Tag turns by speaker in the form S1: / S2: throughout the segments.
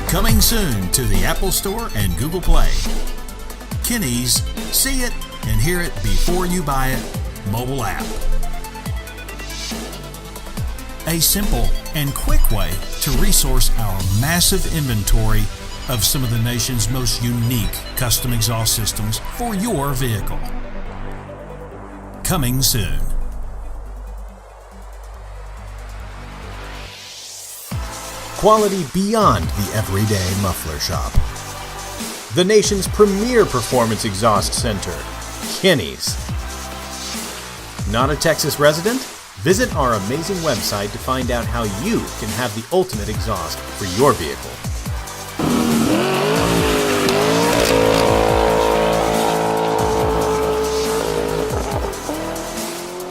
S1: Coming soon to the Apple Store and Google Play. Kinney's See It and Hear It Before You Buy It mobile app. A simple and quick way to resource our massive inventory of some of the nation's most unique custom exhaust systems for your vehicle. Coming soon.
S2: Quality beyond the everyday muffler shop. The nation's premier performance exhaust center, Kinney's. Not a Texas resident? Visit our amazing website to find out how you can have the ultimate exhaust for your vehicle.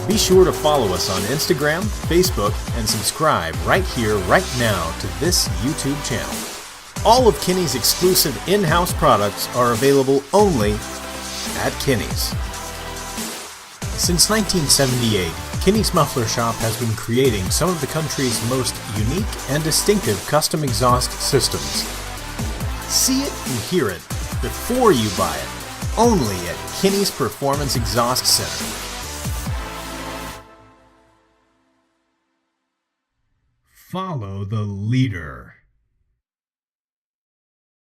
S2: Be sure to follow us on Instagram, Facebook, and subscribe right here, right now to this YouTube channel. All of Kinney's exclusive in-house products are available only at Kinney's. Since 1978, Kinney's Muffler Shop has been creating some of the country's most unique and distinctive custom exhaust systems. See it and hear it before you buy it, only at Kinney's Performance Exhaust Center.
S1: Follow the leader.